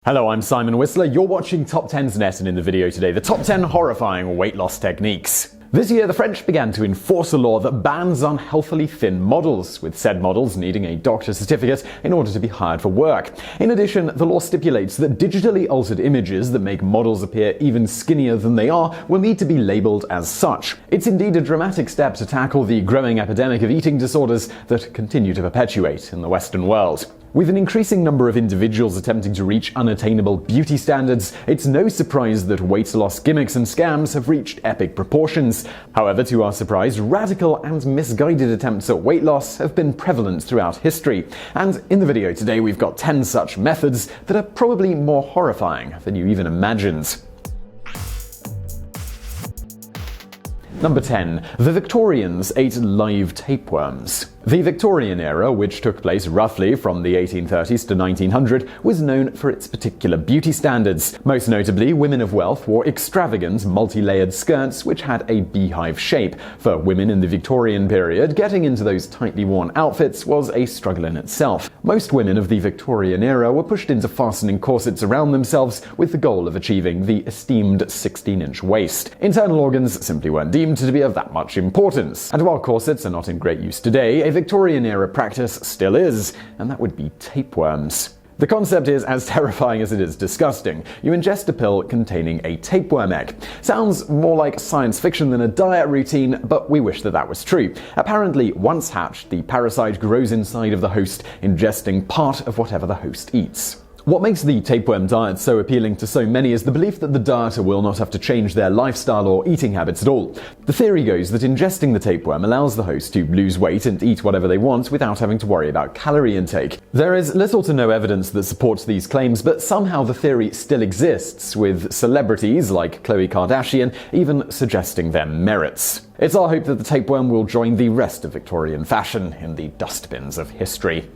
Hello, I'm Simon Whistler. You're watching TopTenzNet, and in the video today, the top 10 horrifying weight loss techniques. This year, the French began to enforce a law that bans unhealthily thin models, with said models needing a doctor's certificate in order to be hired for work. In addition, the law stipulates that digitally altered images that make models appear even skinnier than they are will need to be labeled as such. It's indeed a dramatic step to tackle the growing epidemic of eating disorders that continue to perpetuate in the Western world. With an increasing number of individuals attempting to reach unattainable beauty standards, it's no surprise that weight loss gimmicks and scams have reached epic proportions. However, to our surprise, radical and misguided attempts at weight loss have been prevalent throughout history. And in the video today, we've got 10 such methods that are probably more horrifying than you even imagined. Number 10. The Victorians ate live tapeworms. The Victorian era, which took place roughly from the 1830s to 1900, was known for its particular beauty standards. Most notably, women of wealth wore extravagant, multi-layered skirts which had a beehive shape. For women in the Victorian period, getting into those tightly worn outfits was a struggle in itself. Most women of the Victorian era were pushed into fastening corsets around themselves with the goal of achieving the esteemed 16-inch waist. Internal organs simply weren't deemed to be of that much importance. And while corsets are not in great use today, a Victorian-era practice still is, and that would be tapeworms. The concept is as terrifying as it is disgusting. You ingest a pill containing a tapeworm egg. Sounds more like science fiction than a diet routine, but we wish that was true. Apparently, once hatched, the parasite grows inside of the host, ingesting part of whatever the host eats. What makes the tapeworm diet so appealing to so many is the belief that the dieter will not have to change their lifestyle or eating habits at all. The theory goes that ingesting the tapeworm allows the host to lose weight and eat whatever they want without having to worry about calorie intake. There is little to no evidence that supports these claims, but somehow the theory still exists, with celebrities like Khloe Kardashian even suggesting their merits. It's our hope that the tapeworm will join the rest of Victorian fashion in the dustbins of history.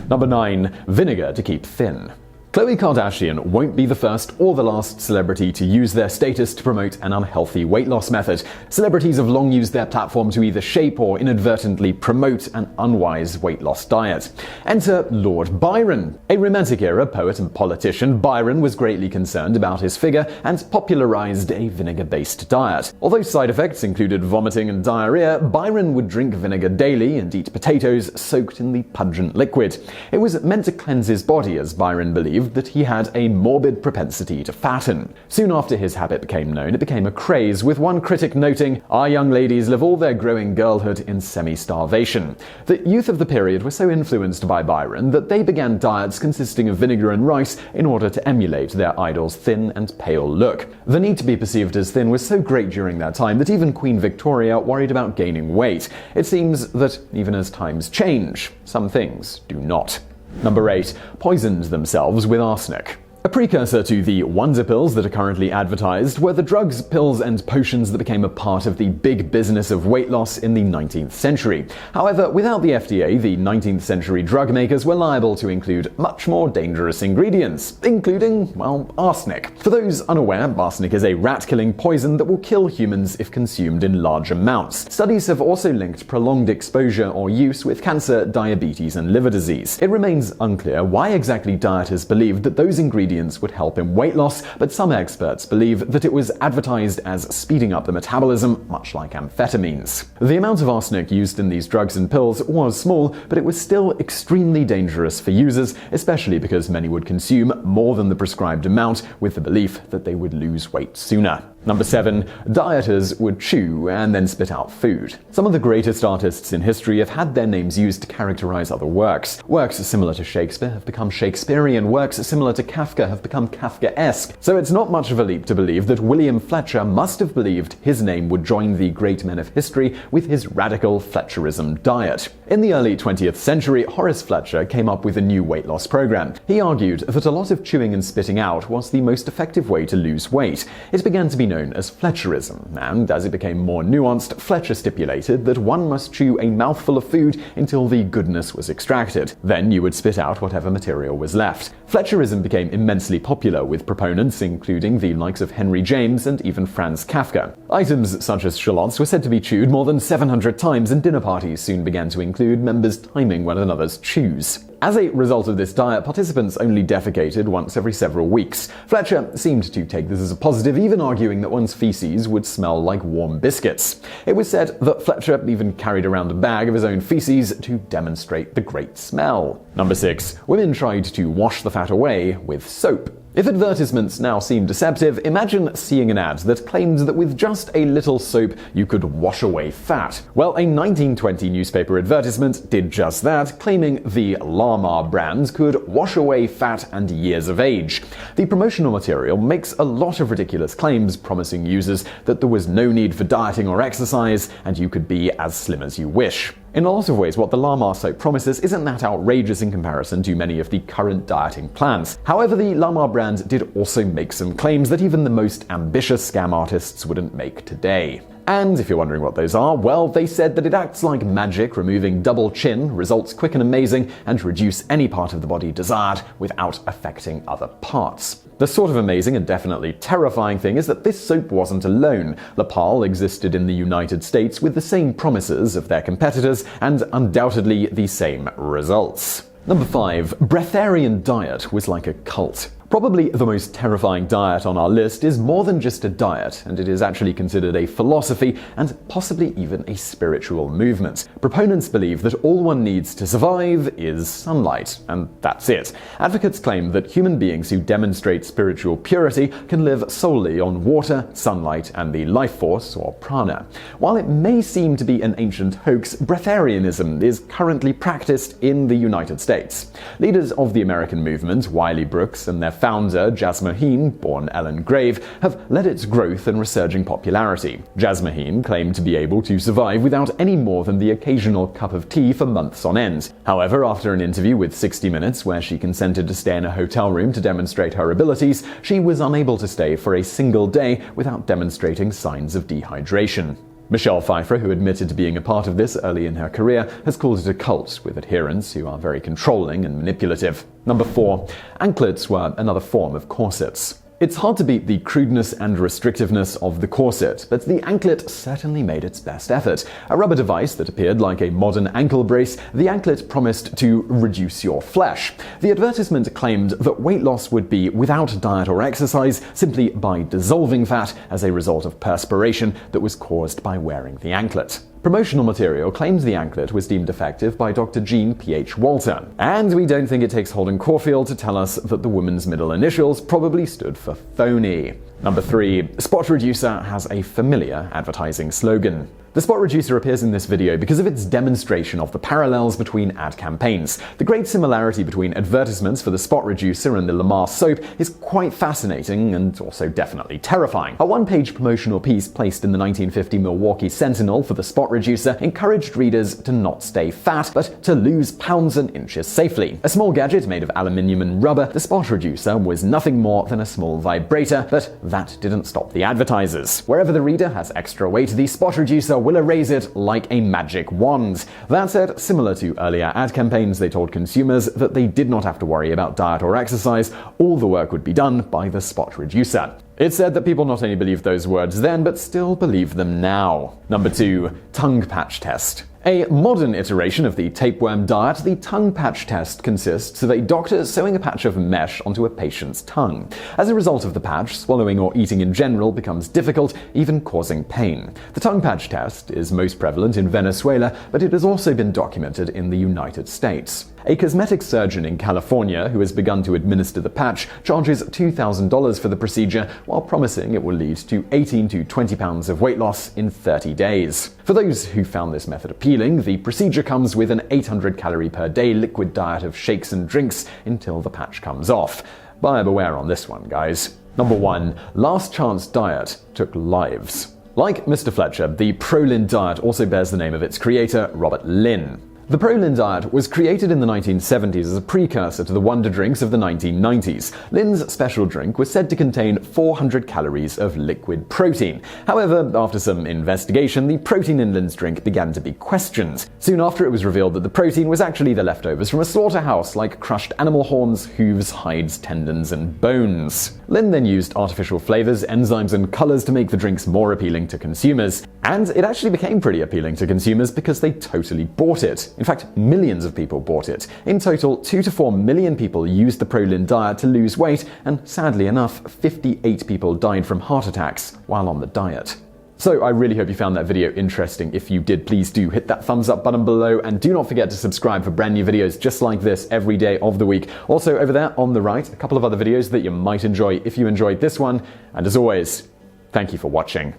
Number 9. Vinegar to keep thin. Khloe Kardashian won't be the first or the last celebrity to use their status to promote an unhealthy weight loss method. Celebrities have long used their platform to either shape or inadvertently promote an unwise weight loss diet. Enter Lord Byron. A Romantic-era poet and politician, Byron was greatly concerned about his figure and popularized a vinegar-based diet. Although side effects included vomiting and diarrhea, Byron would drink vinegar daily and eat potatoes soaked in the pungent liquid. It was meant to cleanse his body, as Byron believed that he had a morbid propensity to fatten. Soon after his habit became known, it became a craze, with one critic noting, "Our young ladies live all their growing girlhood in semi-starvation." The youth of the period were so influenced by Byron that they began diets consisting of vinegar and rice in order to emulate their idol's thin and pale look. The need to be perceived as thin was so great during that time that even Queen Victoria worried about gaining weight. It seems that even as times change, some things do not. Number 8. Poisoned themselves with arsenic. A precursor to the wonder pills that are currently advertised were the drugs, pills, and potions that became a part of the big business of weight loss in the 19th century. However, without the FDA, the 19th century drug makers were liable to include much more dangerous ingredients, including, arsenic. For those unaware, arsenic is a rat-killing poison that will kill humans if consumed in large amounts. Studies have also linked prolonged exposure or use with cancer, diabetes, and liver disease. It remains unclear why exactly dieters believed that those ingredients would help in weight loss, but some experts believe that it was advertised as speeding up the metabolism, much like amphetamines. The amount of arsenic used in these drugs and pills was small, but it was still extremely dangerous for users, especially because many would consume more than the prescribed amount with the belief that they would lose weight sooner. Number 7. Dieters would chew and then spit out food. Some of the greatest artists in history have had their names used to characterize other works. Works similar to Shakespeare have become Shakespearean, works similar to Kafka have become Kafkaesque. So it's not much of a leap to believe that William Fletcher must have believed his name would join the great men of history with his radical Fletcherism diet. In the early 20th century, Horace Fletcher came up with a new weight loss program. He argued that a lot of chewing and spitting out was the most effective way to lose weight. It began to be known as Fletcherism, and as it became more nuanced, Fletcher stipulated that one must chew a mouthful of food until the goodness was extracted. Then you would spit out whatever material was left. Fletcherism became immensely popular, with proponents including the likes of Henry James and even Franz Kafka. Items such as shallots were said to be chewed more than 700 times, and dinner parties soon began to include members timing one another's chews. As a result of this diet, participants only defecated once every several weeks. Fletcher seemed to take this as a positive, even arguing that one's feces would smell like warm biscuits. It was said that Fletcher even carried around a bag of his own feces to demonstrate the great smell. Number 6. Women tried to wash the fat away with soap. If advertisements now seem deceptive, imagine seeing an ad that claimed that with just a little soap you could wash away fat. Well, a 1920 newspaper advertisement did just that, claiming the Llama brand could wash away fat and years of age. The promotional material makes a lot of ridiculous claims, promising users that there was no need for dieting or exercise and you could be as slim as you wish. In a lot of ways, what the Llama soap promises isn't that outrageous in comparison to many of the current dieting plans. However, the Llama brand did also make some claims that even the most ambitious scam artists wouldn't make today. And if you're wondering what those are, well, they said that it acts like magic, removing double chin, results quick and amazing, and reduce any part of the body desired without affecting other parts. The sort of amazing and definitely terrifying thing is that this soap wasn't alone. Lapal existed in the United States with the same promises of their competitors and undoubtedly the same results. Number 5. Breatharian diet was like a cult. Probably the most terrifying diet on our list is more than just a diet, and it is actually considered a philosophy and possibly even a spiritual movement. Proponents believe that all one needs to survive is sunlight, and that's it. Advocates claim that human beings who demonstrate spiritual purity can live solely on water, sunlight, and the life force, or prana. While it may seem to be an ancient hoax, breatharianism is currently practiced in the United States. Leaders of the American movement, Wiley Brooks, and their founder, Jasmine, born Ellen Grave, have led its growth and resurging popularity. Jasmine claimed to be able to survive without any more than the occasional cup of tea for months on end. However, after an interview with 60 Minutes where she consented to stay in a hotel room to demonstrate her abilities, she was unable to stay for a single day without demonstrating signs of dehydration. Michelle Pfeiffer, who admitted to being a part of this early in her career, has called it a cult, with adherents who are very controlling and manipulative. Number 4. Anklets were another form of corsets. It's hard to beat the crudeness and restrictiveness of the corset, but the anklet certainly made its best effort. A rubber device that appeared like a modern ankle brace, the anklet promised to reduce your flesh. The advertisement claimed that weight loss would be without diet or exercise, simply by dissolving fat as a result of perspiration that was caused by wearing the anklet. Promotional material claims the anklet was deemed effective by Dr. Jean P.H. Walter. And we don't think it takes Holden Caulfield to tell us that the woman's middle initials probably stood for phony. Number 3. Spot reducer has a familiar advertising slogan. The spot reducer appears in this video because of its demonstration of the parallels between ad campaigns. The great similarity between advertisements for the spot reducer and the Lamar soap is quite fascinating and also definitely terrifying. A one-page promotional piece placed in the 1950 Milwaukee Sentinel for the spot reducer encouraged readers to not stay fat, but to lose pounds and inches safely. A small gadget made of aluminium and rubber, the spot reducer was nothing more than a small vibrator, but that didn't stop the advertisers. Wherever the reader has extra weight, the spot reducer will erase it like a magic wand. That said, similar to earlier ad campaigns, they told consumers that they did not have to worry about diet or exercise. All the work would be done by the spot reducer. It's said that people not only believed those words then, but still believe them now. Number 2. Tongue patch test. A modern iteration of the tapeworm diet, the tongue patch test consists of a doctor sewing a patch of mesh onto a patient's tongue. As a result of the patch, swallowing or eating in general becomes difficult, even causing pain. The tongue patch test is most prevalent in Venezuela, but it has also been documented in the United States. A cosmetic surgeon in California who has begun to administer the patch charges $2,000 for the procedure while promising it will lead to 18 to 20 pounds of weight loss in 30 days. For those who found this method appealing, the procedure comes with an 800 calorie per day liquid diet of shakes and drinks until the patch comes off. Buyer beware on this one, guys. Number 1. Last Chance Diet took lives. Like Mr. Fletcher, the Prolin diet also bears the name of its creator, Robert Lynn. The Prolin diet was created in the 1970s as a precursor to the wonder drinks of the 1990s. Lynn's special drink was said to contain 400 calories of liquid protein. However, after some investigation, the protein in Lynn's drink began to be questioned. Soon after, it was revealed that the protein was actually the leftovers from a slaughterhouse, like crushed animal horns, hooves, hides, tendons, and bones. Lynn then used artificial flavors, enzymes, and colors to make the drinks more appealing to consumers. And it actually became pretty appealing to consumers because they totally bought it. In fact, millions of people bought it. In total, 2 to 4 million people used the Prolin diet to lose weight, and sadly enough, 58 people died from heart attacks while on the diet. So I really hope you found that video interesting. If you did, please do hit that thumbs up button below, and do not forget to subscribe for brand new videos just like this every day of the week. Also over there on the right, a couple of other videos that you might enjoy if you enjoyed this one. And as always, thank you for watching.